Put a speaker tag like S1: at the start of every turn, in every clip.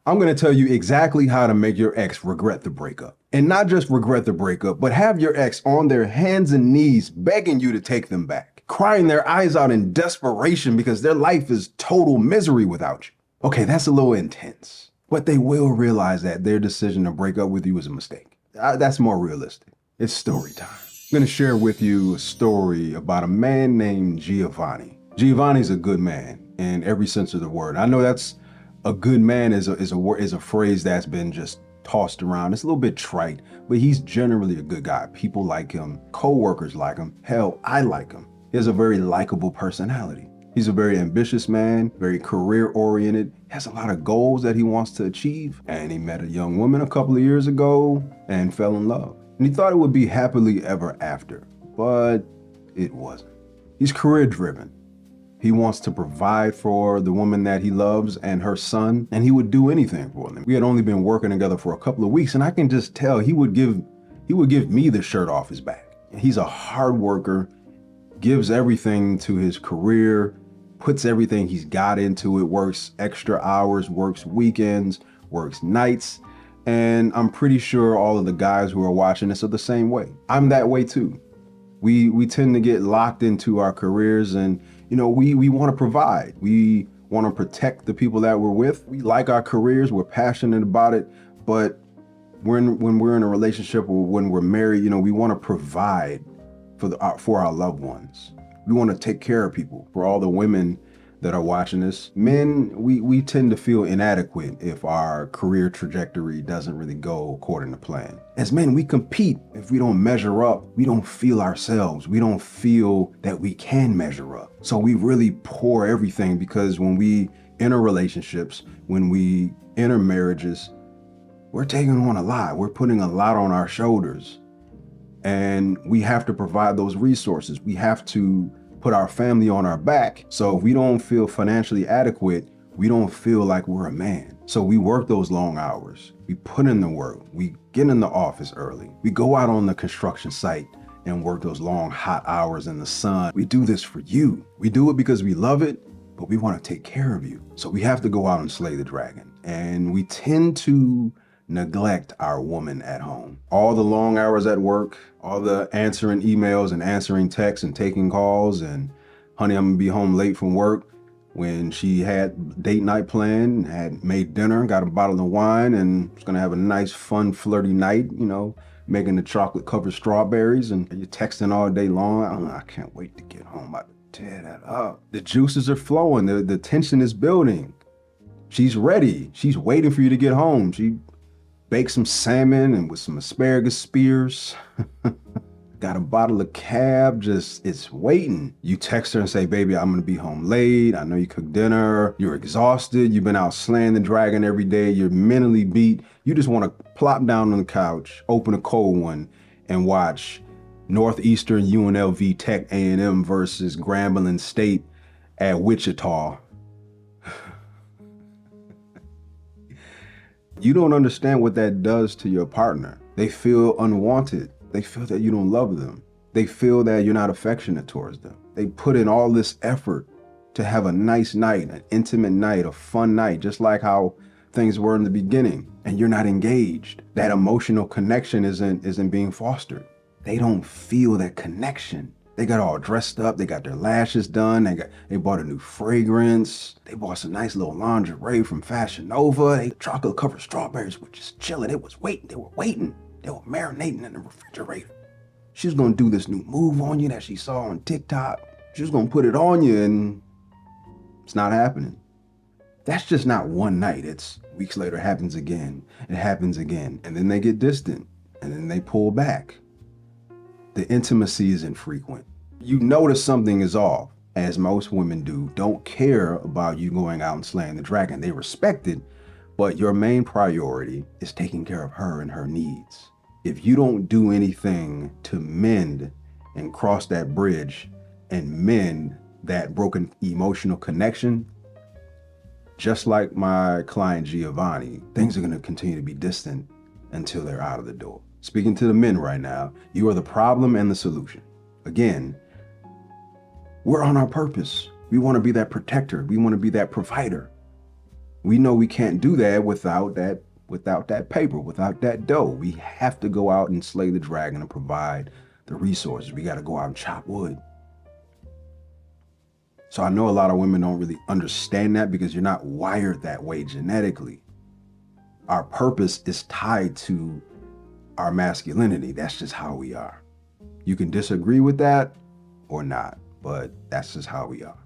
S1: I'm going to tell you exactly how to make your ex regret the breakup. And not just regret the breakup, but have your ex on their hands and knees begging you to take them back, crying their eyes out in desperation because their life is total misery without you. Okay, that's a little intense, but they will realize that their decision to break up with you was a mistake. That's more realistic. It's story time. I'm going to share with you a story about a man named Giovanni. Giovanni's a good man in every sense of the word. I know that's a good man is a phrase that's been just tossed around. It's a little bit trite, but he's generally a good guy. People like him, co-workers like him. Hell, I like him. He has a very likable personality. He's a very ambitious man, very career oriented, has a lot of goals that he wants to achieve. And he met a young woman a couple of years ago and fell in love. And he thought it would be happily ever after, but it wasn't. He's career driven. He wants to provide for the woman that he loves and her son, and he would do anything for them. We had only been working together for a couple of weeks, and I can just tell he would give me the shirt off his back. He's a hard worker, gives everything to his career, puts everything he's got into it, works extra hours, works weekends, works nights. And I'm pretty sure all of the guys who are watching this are the same way. I'm that way too. We tend to get locked into our careers, and we want to provide. We want to protect the people that we're with. We like our careers. We're passionate about it. But when we're in a relationship or when we're married, we want to provide for our loved ones. We want to take care of people. For all the women that are watching this, men, we tend to feel inadequate if our career trajectory doesn't really go according to plan. As men, we compete. If we don't measure up, we don't feel ourselves. We don't feel that we can measure up. So we really pour everything, because when we enter relationships, when we enter marriages, we're taking on a lot. We're putting a lot on our shoulders. And we have to provide those resources. We have to put our family on our back. So if we don't feel financially adequate, we don't feel like we're a man. So we work those long hours. We put in the work. We get in the office early. We go out on the construction site and work those long, hot hours in the sun. We do this for you. We do it because we love it, but we want to take care of you. So we have to go out and slay the dragon. And we tend to neglect our woman at home. All the long hours at work, all the answering emails and answering texts and taking calls, and honey, I'm gonna be home late from work, when she had date night planned, had made dinner, got a bottle of wine, and was gonna have a nice, fun, flirty night, making the chocolate covered strawberries, and you're texting all day long. I can't wait to get home. I tear that up. The juices are flowing, the tension is building. She's ready. She's waiting for you to get home. She baked some salmon and with some asparagus spears. Got a bottle of Cab, it's waiting. You text her and say, baby, I'm gonna be home late. I know you cooked dinner. You're exhausted. You've been out slaying the dragon every day. You're mentally beat. You just wanna plop down on the couch, open a cold one, and watch Northeastern UNLV Tech A&M versus Grambling State at Wichita. You don't understand what that does to your partner. They feel unwanted. They feel that you don't love them. They feel that you're not affectionate towards them. They put in all this effort to have a nice night, an intimate night, a fun night, just like how things were in the beginning, and you're not engaged. That emotional connection isn't being fostered. They don't feel that connection. They got all dressed up. They got their lashes done. They bought a new fragrance. They bought some nice little lingerie from Fashion Nova. They chocolate covered strawberries were just chilling. It was waiting. They were waiting. They were marinating in the refrigerator. She was gonna do this new move on you that she saw on TikTok. She was gonna put it on you, and it's not happening. That's just not one night. It's weeks later, it happens again. It happens again. And then they get distant, and then they pull back. The intimacy is infrequent. You notice something is off, as most women do. Don't care about you going out and slaying the dragon. They respect it, but your main priority is taking care of her and her needs. If you don't do anything to mend and cross that bridge and mend that broken emotional connection, just like my client Giovanni, things are gonna continue to be distant until they're out of the door. Speaking to the men right now, you are the problem and the solution. Again, we're on our purpose. We want to be that protector. We want to be that provider. We know we can't do that without that paper, without that dough. We have to go out and slay the dragon and provide the resources. We got to go out and chop wood. So I know a lot of women don't really understand that because you're not wired that way genetically. Our purpose is tied to our masculinity. That's just how we are. You can disagree with that or not, but that's just how we are.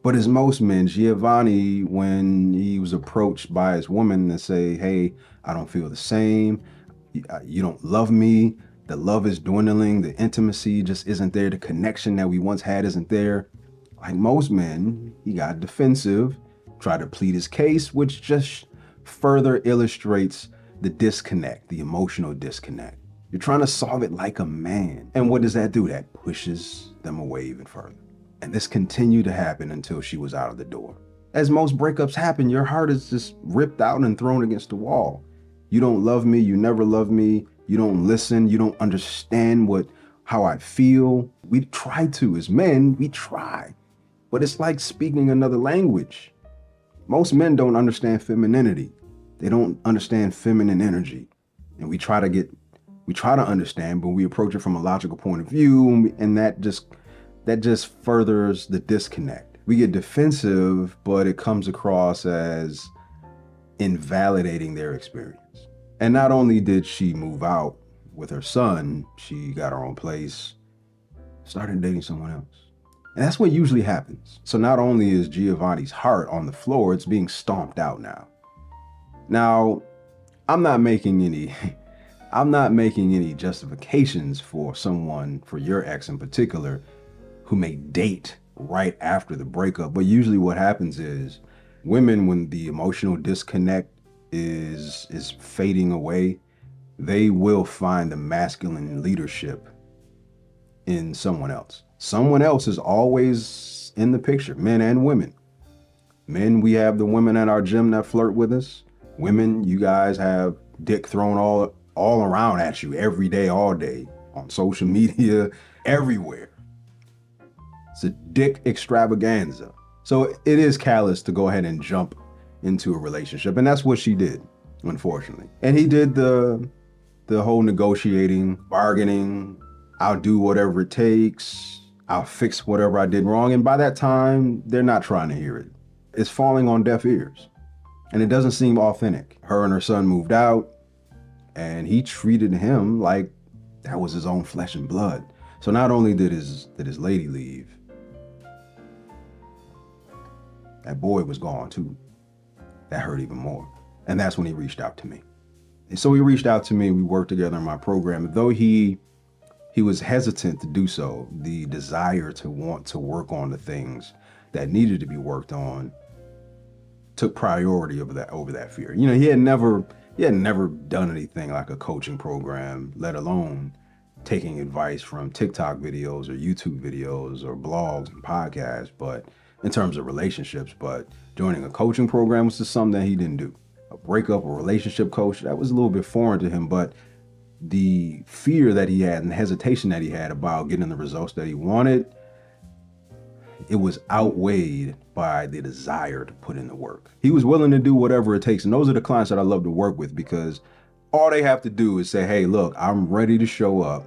S1: But as most men, Giovanni, when he was approached by his woman to say, hey, I don't feel the same, you don't love me, the love is dwindling, the intimacy just isn't there, the connection that we once had isn't there. Like most men, he got defensive, tried to plead his case, which just further illustrates the disconnect, the emotional disconnect. You're trying to solve it like a man. And what does that do? That pushes them away even further. And this continued to happen until she was out of the door. As most breakups happen, your heart is just ripped out and thrown against the wall. You don't love me. You never love me. You don't listen. You don't understand how I feel. We try to, as men, we try. But it's like speaking another language. Most men don't understand femininity. They don't understand feminine energy. And we try to understand, but we approach it from a logical point of view, and that just furthers the disconnect. We get defensive, but it comes across as invalidating their experience. And not only did she move out with her son, she got her own place, started dating someone else. And that's what usually happens. So not only is Giovanni's heart on the floor, it's being stomped out now. Now, I'm not making any justifications for your ex in particular, who may date right after the breakup. But usually what happens is women, when the emotional disconnect is fading away, they will find the masculine leadership in someone else. Someone else is always in the picture, men and women. Men, we have the women at our gym that flirt with us. Women, you guys have dick thrown all around at you every day, all day, on social media, everywhere. It's a dick extravaganza. So it is callous to go ahead and jump into a relationship. And that's what she did, unfortunately. And he did the whole negotiating, bargaining, I'll do whatever it takes, I'll fix whatever I did wrong. And by that time, they're not trying to hear it. It's falling on deaf ears. And it doesn't seem authentic. Her and her son moved out, and he treated him like that was his own flesh and blood. So not only did his lady leave, that boy was gone too. That hurt even more. And that's when he reached out to me. And so he reached out to me, we worked together in my program. Though he was hesitant to do so, the desire to want to work on the things that needed to be worked on took priority over that fear. You know, he had never done anything like a coaching program, let alone taking advice from TikTok videos or YouTube videos or blogs and podcasts, but in terms of relationships. But joining a coaching program was just something that he didn't do. A breakup or relationship coach, that was a little bit foreign to him, but the fear that he had and the hesitation that he had about getting the results that he wanted, it was outweighed by the desire to put in the work. He was willing to do whatever it takes. And those are the clients that I love to work with, because all they have to do is say, hey, look, I'm ready to show up.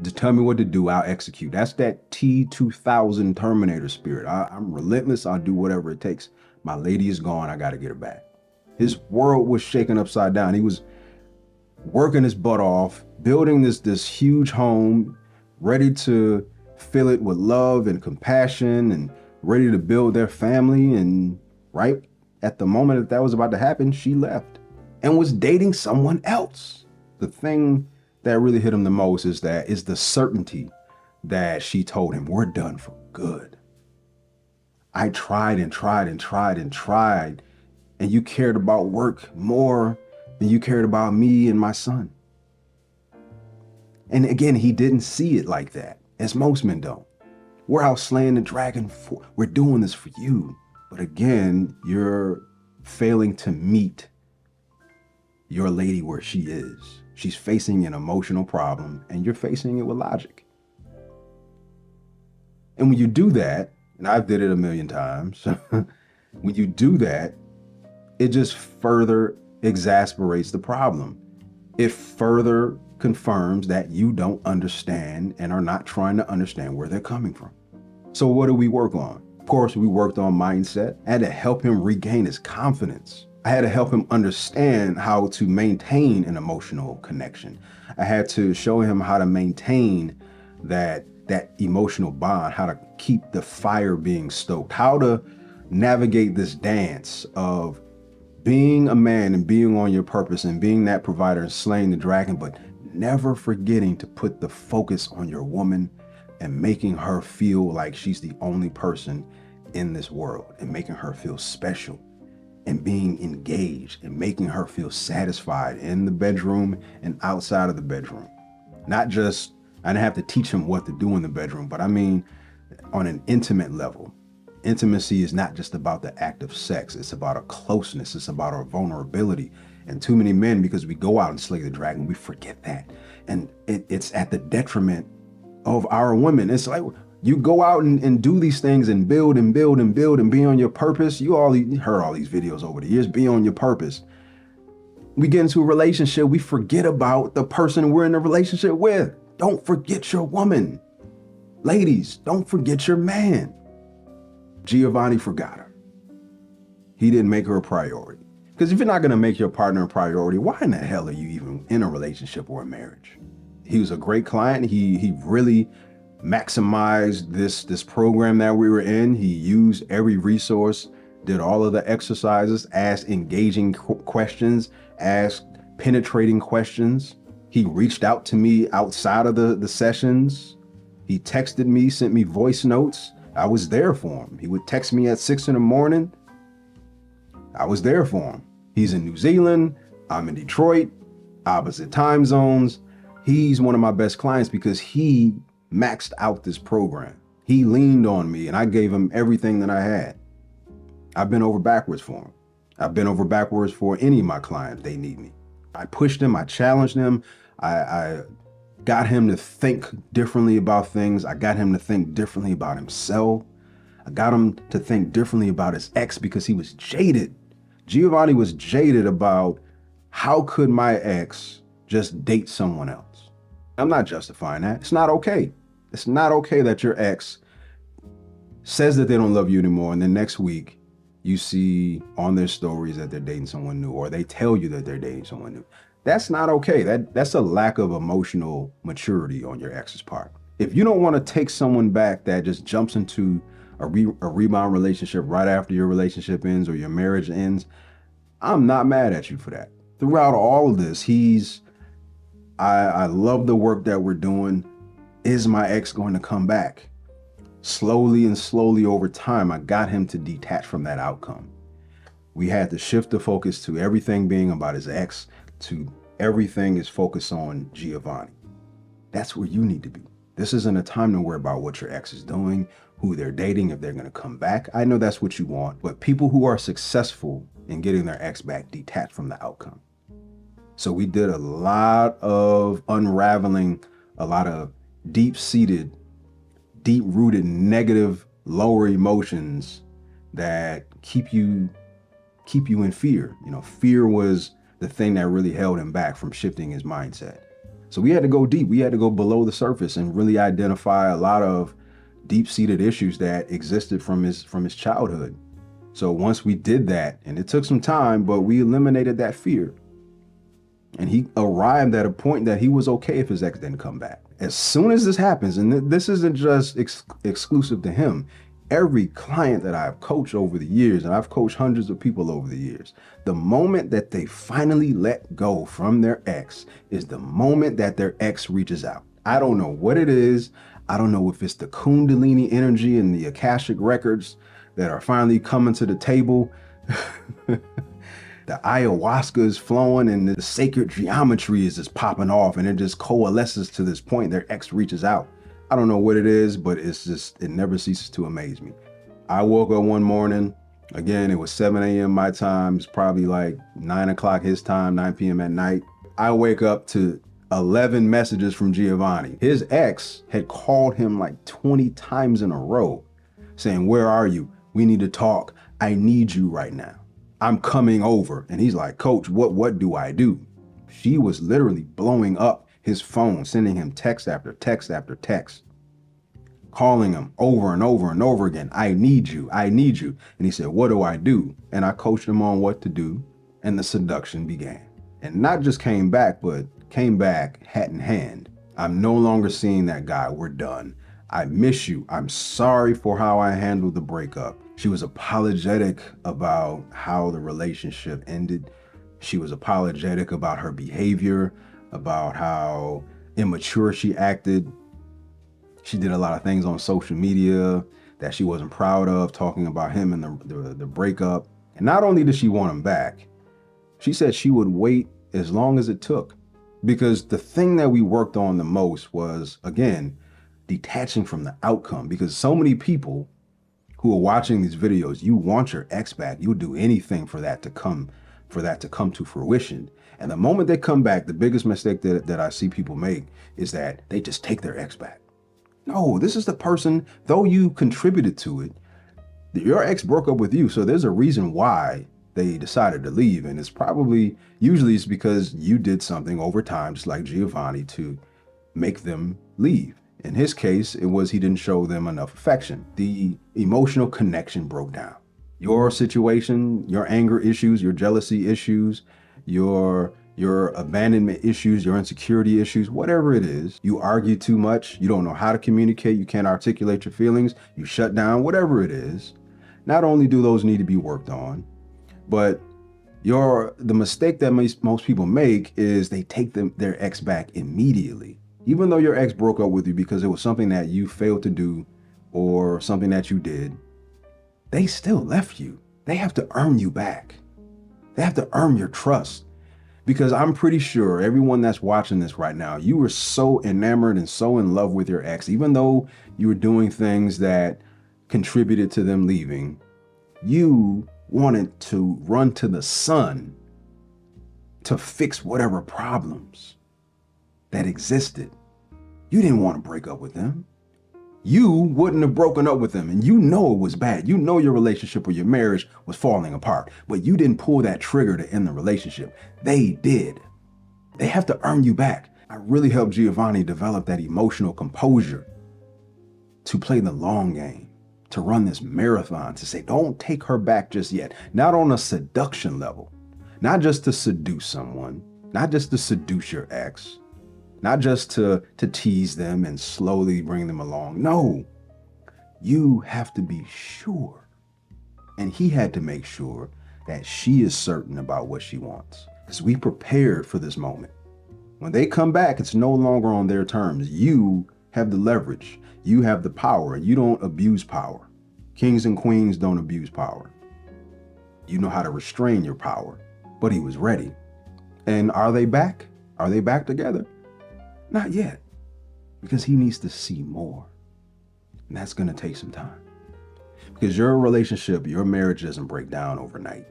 S1: Just tell me what to do, I'll execute. That's that T-2000 Terminator spirit. I'm relentless, I'll do whatever it takes. My lady is gone, I gotta get her back. His world was shaken upside down. He was working his butt off, building this huge home, ready to fill it with love and compassion and ready to build their family. And right at the moment that was about to happen, she left and was dating someone else. The thing that really hit him the most is the certainty that she told him, we're done for good. I tried and tried and tried and tried, and you cared about work more than you cared about me and my son. And again, he didn't see it like that, as most men don't. We're out slaying the dragon. We're doing this for you. But again, you're failing to meet your lady where she is. She's facing an emotional problem, and you're facing it with logic. And when you do that, and I've did it a million times, when you do that, it just further exasperates the problem. It further confirms that you don't understand and are not trying to understand where they're coming from. So what do we work on? Of course, we worked on mindset. I had to help him regain his confidence. I had to help him understand how to maintain an emotional connection. I had to show him how to maintain that emotional bond, how to keep the fire being stoked, how to navigate this dance of being a man and being on your purpose and being that provider and slaying the dragon, but never forgetting to put the focus on your woman and making her feel like she's the only person in this world and making her feel special and being engaged and making her feel satisfied in the bedroom and outside of the bedroom. Not just, I didn't have to teach him what to do in the bedroom, but I mean on an intimate level. Intimacy is not just about the act of sex. It's about our closeness. It's about our vulnerability. And too many men, because we go out and slay the dragon, we forget that. And it's at the detriment of our women. It's like you go out and do these things and build and build and build and be on your purpose. You all heard all these videos over the years, be on your purpose. We get into a relationship, we forget about the person we're in a relationship with. Don't forget your woman. Ladies, don't forget your man. Giovanni forgot her. He didn't make her a priority. Because if you're not going to make your partner a priority, why in the hell are you even in a relationship or a marriage? He was a great client. He really maximized this program that we were in. He used every resource, did all of the exercises, asked engaging questions, asked penetrating questions. He reached out to me outside of the sessions. He texted me, sent me voice notes. I was there for him. He would text me at 6 a.m. I was there for him. He's in New Zealand. I'm in Detroit, opposite time zones. He's one of my best clients because he maxed out this program. He leaned on me and I gave him everything that I had. I've been over backwards for him. I've been over backwards for any of my clients. They need me. I pushed him. I challenged him. I got him to think differently about things. I got him to think differently about himself. I got him to think differently about his ex because he was jaded. Giovanni was jaded about how could my ex just date someone else? I'm not justifying that. It's not okay. It's not okay that your ex says that they don't love you anymore and then next week you see on their stories that they're dating someone new or they tell you that they're dating someone new. That's not okay. That's a lack of emotional maturity on your ex's part. If you don't want to take someone back that just jumps into a rebound relationship right after your relationship ends or your marriage ends, I'm not mad at you for that. Throughout all of this, I love the work that we're doing. Is my ex going to come back? Slowly and slowly over time, I got him to detach from that outcome. We had to shift the focus to everything being about his ex, to everything is focused on Giovanni. That's where you need to be. This isn't a time to worry about what your ex is doing, who they're dating, if they're going to come back. I know that's what you want, but people who are successful in getting their ex back detach from the outcome. So we did a lot of unraveling, a lot of deep-seated, deep-rooted negative lower emotions that keep you in fear. You know, fear was the thing that really held him back from shifting his mindset. So we had to go deep. We had to go below the surface and really identify a lot of deep-seated issues that existed from his childhood. So once we did that, and it took some time, but we eliminated that fear. And he arrived at a point that he was okay if his ex didn't come back. As soon as this happens, and this isn't just exclusive to him, every client that I've coached over the years, and I've coached hundreds of people over the years, the moment that they finally let go from their ex is the moment that their ex reaches out. I don't know what it is. I don't know if it's the Kundalini energy and the Akashic records that are finally coming to the table. The ayahuasca is flowing and the sacred geometry is just popping off and it just coalesces to this point. Their ex reaches out. I don't know what it is, but it never ceases to amaze me. I woke up one morning, again, it was 7 a.m. my time. It's probably like 9 o'clock his time, 9 p.m. at night. I wake up to 11 messages from Giovanni. His ex had called him like 20 times in a row saying, "Where are you? We need to talk. I need you right now." I'm coming over. And he's like, coach, what do I do? She was literally blowing up his phone, sending him text after text after text, calling him over and over and over again. I need you. I need you. And he said, what do I do? And I coached him on what to do. And the seduction began. And not just came back, but came back hat in hand. I'm no longer seeing that guy. We're done. I miss you. I'm sorry for how I handled the breakup. She was apologetic about how the relationship ended. She was apologetic about her behavior, about how immature she acted. She did a lot of things on social media that she wasn't proud of, talking about him and the breakup. And not only did she want him back, she said she would wait as long as it took. Because the thing that we worked on the most was, again, detaching from the outcome. Because so many people who are watching these videos, you want your ex back. You'll do anything for that to come to fruition. And the moment they come back, the biggest mistake that I see people make is that they just take their ex back. No, this is the person, though you contributed to it, your ex broke up with you. So there's a reason why they decided to leave. And it's usually it's because you did something over time, just like Giovanni, to make them leave. In his case, it was he didn't show them enough affection. The emotional connection broke down. Your situation, your anger issues, your jealousy issues, your abandonment issues, your insecurity issues, whatever it is, you argue too much, you don't know how to communicate, you can't articulate your feelings, you shut down, whatever it is. Not only do those need to be worked on, but the mistake that most people make is they take their ex back immediately. Even though your ex broke up with you because it was something that you failed to do or something that you did, they still left you. They have to earn you back. They have to earn your trust. Because I'm pretty sure everyone that's watching this right now, you were so enamored and so in love with your ex, even though you were doing things that contributed to them leaving, you wanted to run to the sun to fix whatever problems that existed. You didn't want to break up with them. You wouldn't have broken up with them, and you know it was bad. You know your relationship or your marriage was falling apart, but you didn't pull that trigger to end the relationship. They did. They have to earn you back. I really helped Giovanni develop that emotional composure to play the long game, to run this marathon, to say, don't take her back just yet. Not on a seduction level, not just to seduce someone, not just to seduce your ex, not just to tease them and slowly bring them along. No, you have to be sure. And he had to make sure that she is certain about what she wants. Because we prepared for this moment. When they come back, it's no longer on their terms. You have the leverage. You have the power. You don't abuse power. Kings and queens don't abuse power. You know how to restrain your power. But he was ready. And are they back? Are they back together? Not yet, because he needs to see more. And that's going to take some time. Because your relationship, your marriage doesn't break down overnight.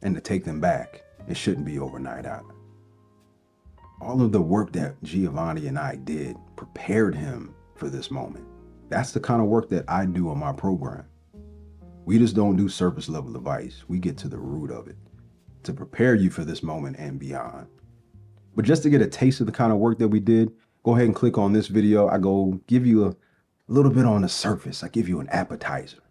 S1: And to take them back, it shouldn't be overnight either. All of the work that Giovanni and I did prepared him for this moment. That's the kind of work that I do on my program. We just don't do surface level advice. We get to the root of it to prepare you for this moment and beyond. But just to get a taste of the kind of work that we did, go ahead and click on this video. I go give you a little bit on the surface. I give you an appetizer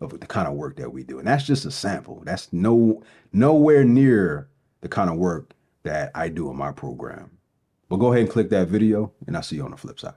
S1: of the kind of work that we do. And that's just a sample. That's nowhere near the kind of work that I do in my program. But go ahead and click that video, and I'll see you on the flip side.